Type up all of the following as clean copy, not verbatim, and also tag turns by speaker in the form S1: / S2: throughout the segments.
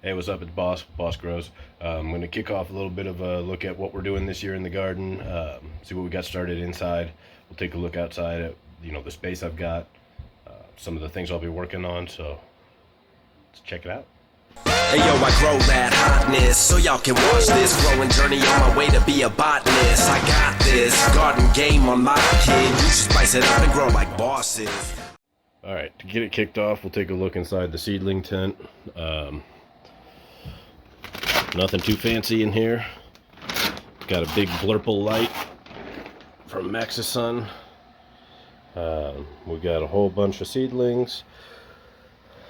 S1: Hey, what's up? It's Boss Grows. I'm going to kick off a little bit of a look at what we're doing this year in the garden, see what we got started inside. We'll take a look outside at, the space I've got, some of the things I'll be working on, so let's check it out.
S2: Hey yo, I grow that hotness so y'all can watch this growing journey on my way to be a botanist. I got this garden game on my kid. You should spice it up and grow like bosses.
S1: Alright, to get it kicked off, we'll take a look inside the seedling tent. Nothing too fancy in here. Got a big blurple light from Maxison. We got a whole bunch of seedlings.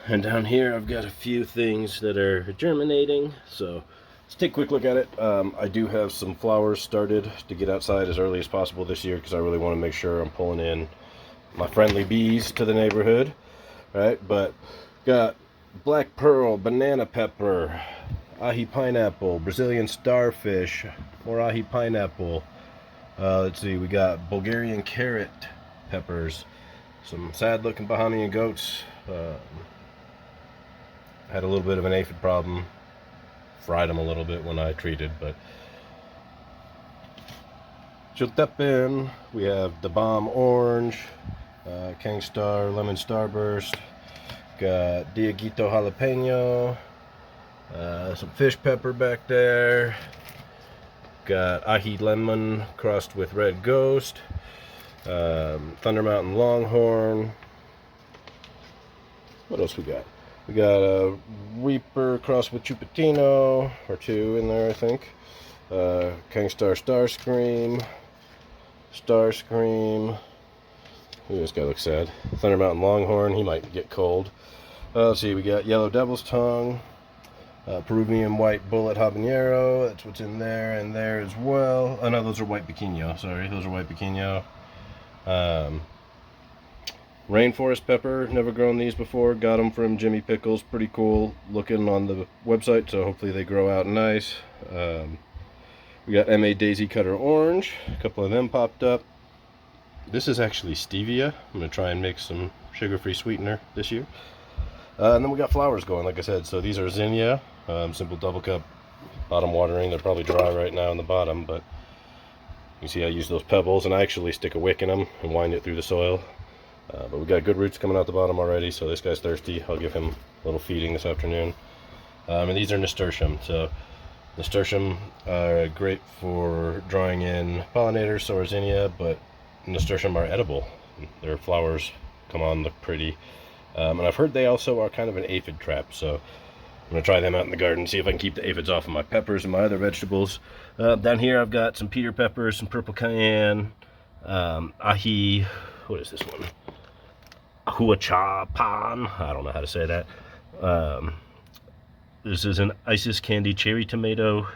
S1: And down here I've got a few things that are germinating. So let's take a quick look at it. I do have some flowers started to get outside as early as possible this year because I really want to make sure I'm pulling in my friendly bees to the neighborhood. Right, but got black pearl, banana pepper, ahi pineapple, Brazilian starfish, more ahi pineapple. Let's see, we got Bulgarian carrot peppers, some sad looking Bahamian goats. Had a little bit of an aphid problem, fried them a little bit when I treated, but Chiltepin, we have the Bomb orange, King Star lemon starburst, got Diaguito jalapeno, some fish pepper back there, got ahi lemon crossed with red ghost, Thunder Mountain longhorn. What else we got? We got a Reaper crossed with Chupatino, or two in there I think, King Star Starscream, ooh, this guy looks sad, Thunder Mountain longhorn, he might get cold. Let's see, we got Yellow Devil's Tongue, Peruvian White Bullet Habanero, that's what's in there, and there as well. Oh no, those are White Pequeño, sorry, those are White Pequeño. Rainforest pepper, never grown these before, got them from Jimmy Pickles, pretty cool looking on the website, so hopefully they grow out nice. We got MA Daisy Cutter Orange, a couple of them popped up. This is actually stevia. I'm going to try and make some sugar-free sweetener this year. And then we got flowers going, like I said. So these are zinnia, simple double cup bottom watering. They're probably dry right now in the bottom, but you can see I use those pebbles, and I actually stick a wick in them and wind it through the soil. But we got good roots coming out the bottom already, so this guy's thirsty. I'll give him a little feeding this afternoon. And these are nasturtium. So nasturtium are great for drawing in pollinators, so are zinnia, but nasturtium are edible. Their flowers come on, look pretty. And I've heard they also are kind of an aphid trap, so I'm going to try them out in the garden, see if I can keep the aphids off of my peppers and my other vegetables. Down here I've got some Peter peppers, some purple cayenne, ahi, what is this one? Ahuachapan, I don't know how to say that. This is an Isis candy cherry tomato.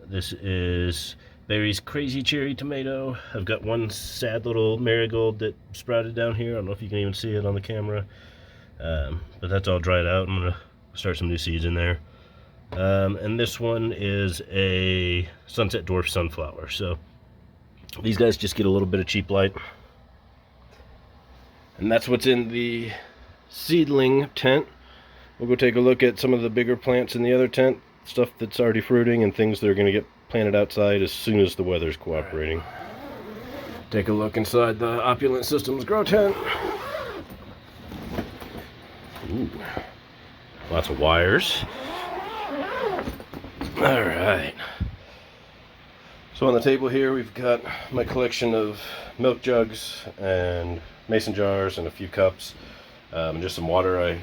S1: This is Barry's crazy cherry tomato. I've got one sad little marigold that sprouted down here. I don't know if you can even see it on the camera, but that's all dried out. I'm gonna start some new seeds in there. And this one is a sunset dwarf sunflower. So these guys just get a little bit of cheap light, and that's what's in the seedling tent. We'll go take a look at some of the bigger plants in the other tent, stuff that's already fruiting and things that are going to get planted outside as soon as the weather's cooperating. Take a look inside the Opulent Systems grow tent. Ooh, lots of wires. All right. So on the table here we've got my collection of milk jugs and mason jars and a few cups, and just some water I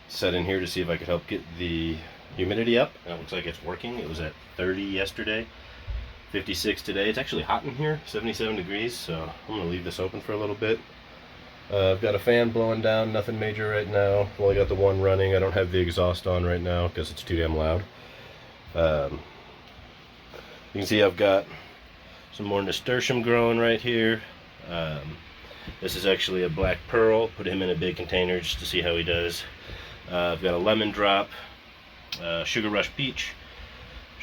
S1: set in here to see if I could help get the humidity up, and it looks like it's working. It was at 30 yesterday, 56 today. It's actually hot in here, 77 degrees, so I'm going to leave this open for a little bit. I've got a fan blowing down, nothing major right now. Well, I got the one running. I don't have the exhaust on right now because it's too damn loud. You can see I've got some more nasturtium growing right here. This is actually a black pearl. Put him in a big container just to see how he does. I've got a lemon drop, sugar rush peach,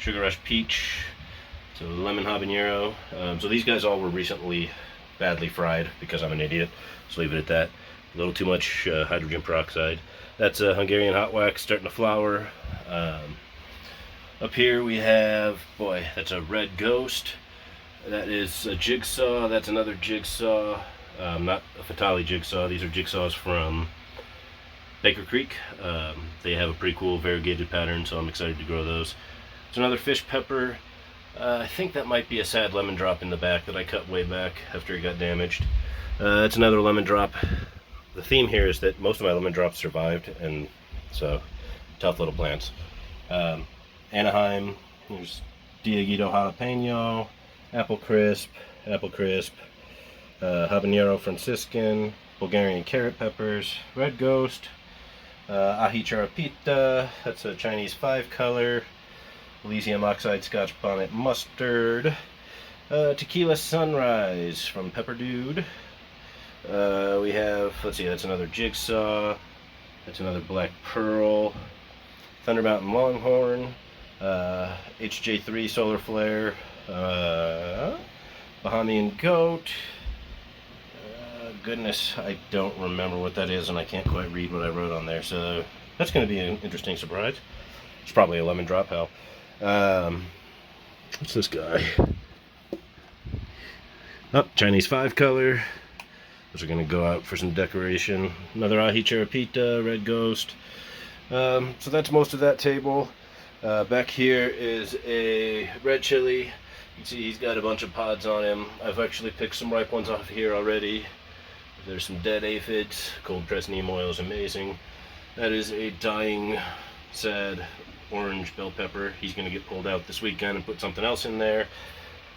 S1: so lemon habanero. So these guys all were recently badly fried because I'm an idiot, so leave it at that. A little too much hydrogen peroxide. That's a Hungarian hot wax starting to flower. Up here we have, boy, that's a red ghost. That is a jigsaw. That's another jigsaw. Not a Fatali jigsaw. These are jigsaws from Baker Creek. They have a pretty cool variegated pattern, so I'm excited to grow those. It's another fish pepper. I think that might be a sad lemon drop in the back that I cut way back after it got damaged. It's another lemon drop. The theme here is that most of my lemon drops survived, and so tough little plants. Anaheim, there's Dieguito jalapeno, apple crisp, habanero Franciscan, Bulgarian carrot peppers, red ghost, ají charapita, that's a Chinese 5-color, Elysium oxide Scotch bonnet mustard, tequila sunrise from Pepper Dude. We have, let's see, that's another jigsaw, that's another black pearl, Thunder Mountain Longhorn, HJ3 solar flare, Bahamian goat. Goodness, I don't remember what that is, and I can't quite read what I wrote on there, so that's going to be an interesting surprise. It's probably a lemon drop, hell. What's this guy? Oh, Chinese 5-color. Those are going to go out for some decoration. Another ají charapita, red ghost. So that's most of that table. Back here is a red chili. You can see he's got a bunch of pods on him. I've actually picked some ripe ones off here already. There's some dead aphids. Cold pressed neem oil is amazing. That is a dying, sad orange bell pepper. He's going to get pulled out this weekend and put something else in there.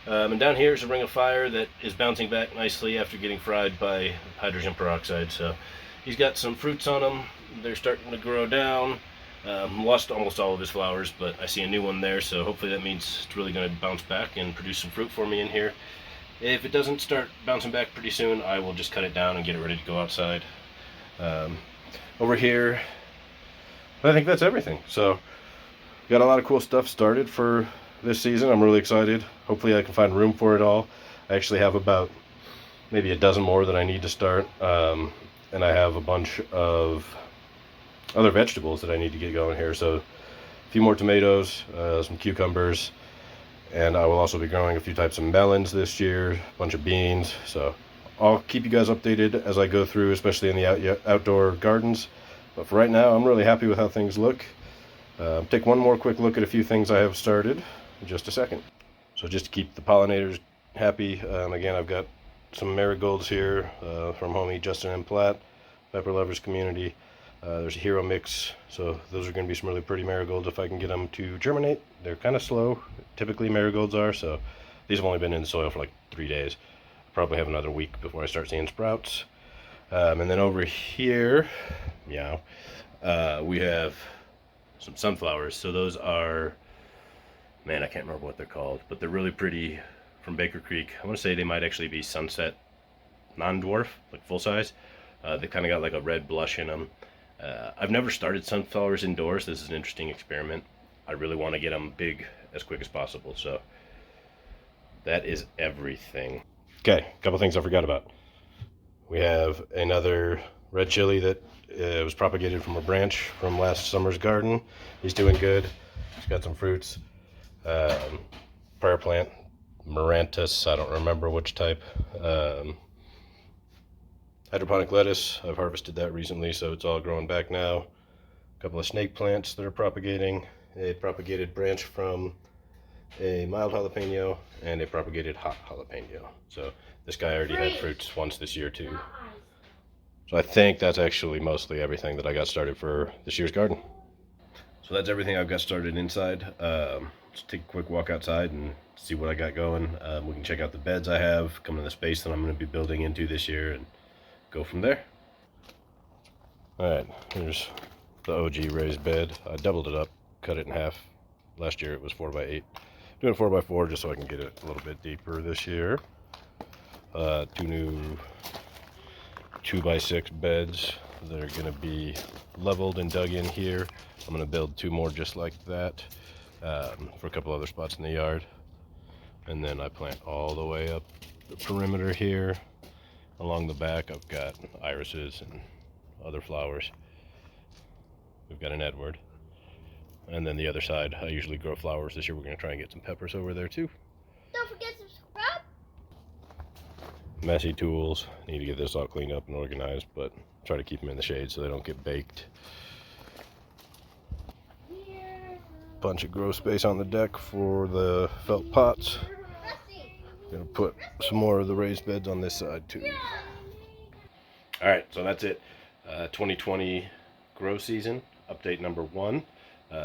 S1: And down here is a ring of fire that is bouncing back nicely after getting fried by hydrogen peroxide. So he's got some fruits on him. They're starting to grow down. Lost almost all of his flowers, but I see a new one there, so hopefully that means it's really going to bounce back and produce some fruit for me in here. If it doesn't start bouncing back pretty soon, I will just cut it down and get it ready to go outside. Over here, I think that's everything. So, got a lot of cool stuff started for this season. I'm really excited. Hopefully I can find room for it all. I actually have about maybe a dozen more that I need to start, and I have a bunch of other vegetables that I need to get going here. So a few more tomatoes, some cucumbers, and I will also be growing a few types of melons this year, a bunch of beans. So I'll keep you guys updated as I go through, especially in the outdoor gardens. But for right now, I'm really happy with how things look. Take one more quick look at a few things I have started in just a second. So just to keep the pollinators happy, again, I've got some marigolds here from homie Justin and Platt, Pepper Lovers Community. There's a hero mix, so those are going to be some really pretty marigolds if I can get them to germinate. They're kind of slow, typically marigolds are, so these have only been in the soil for like 3 days. Probably have another week before I start seeing sprouts. And then over here, yeah, we have some sunflowers. So those are, man, I can't remember what they're called, but they're really pretty, from Baker Creek. I want to say they might actually be sunset non-dwarf, like full size. They kind of got like a red blush in them. I've never started sunflowers indoors. This is an interesting experiment. I really want to get them big as quick as possible. So that is everything. Okay, a couple things I forgot about. We have another red chili that was propagated from a branch from last summer's garden. He's doing good. He's got some fruits. Prayer plant, Marantus, I don't remember which type. Hydroponic lettuce, I've harvested that recently, so it's all growing back now. A couple of snake plants that are propagating. A propagated branch from a mild jalapeno and a propagated hot jalapeno. So this guy already had fruits once this year too. So I think that's actually mostly everything that I got started for this year's garden. So that's everything I've got started inside. Let's take a quick walk outside and see what I got going. We can check out the beds I have coming to the space that I'm going to be building into this year and go from there. Alright, here's the OG raised bed. I doubled it up, cut it in half. Last year it was 4x8. Doing 4x4 just so I can get it a little bit deeper this year. Two new 2x6 beds that are going to be leveled and dug in here. I'm going to build 2 more just like that for a couple other spots in the yard. And then I plant all the way up the perimeter here. Along the back I've got irises and other flowers. We've got an Edward. And then the other side, I usually grow flowers. This year we're going to try and get some peppers over there too.
S3: Don't forget to subscribe.
S1: Messy tools. Need to get this all cleaned up and organized, but try to keep them in the shade so they don't get baked. Bunch of grow space on the deck for the felt pots. Gonna put some more of the raised beds on this side too. Alright, so that's it. 2020 grow season, update number 1.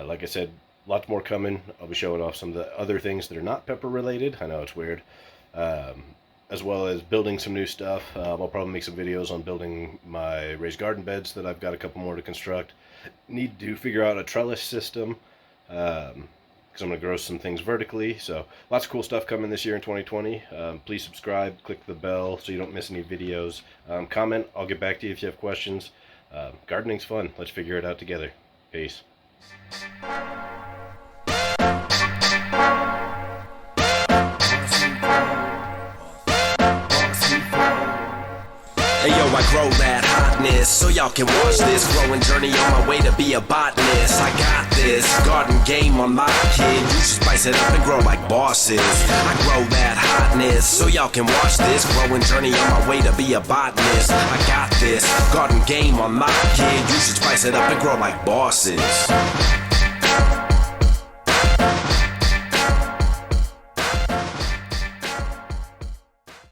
S1: Like I said, lots more coming. I'll be showing off some of the other things that are not pepper related. I know it's weird. As well as building some new stuff. I'll probably make some videos on building my raised garden beds that I've got a couple more to construct. Need to figure out a trellis system. Because I'm going to grow some things vertically. So lots of cool stuff coming this year in 2020. Please subscribe, click the bell so you don't miss any videos. Comment, I'll get back to you if you have questions. Gardening's fun. Let's figure it out together. Peace.
S2: Hey yo, I grow that hotness so y'all can watch this growing journey on my way to be a botanist. I got this garden game on lock, kid. You should spice it up and grow like bosses. I grow that hotness so y'all can watch this growing journey on my way to be a botanist. I got this garden game on lock, kid. You should spice it up and grow like bosses.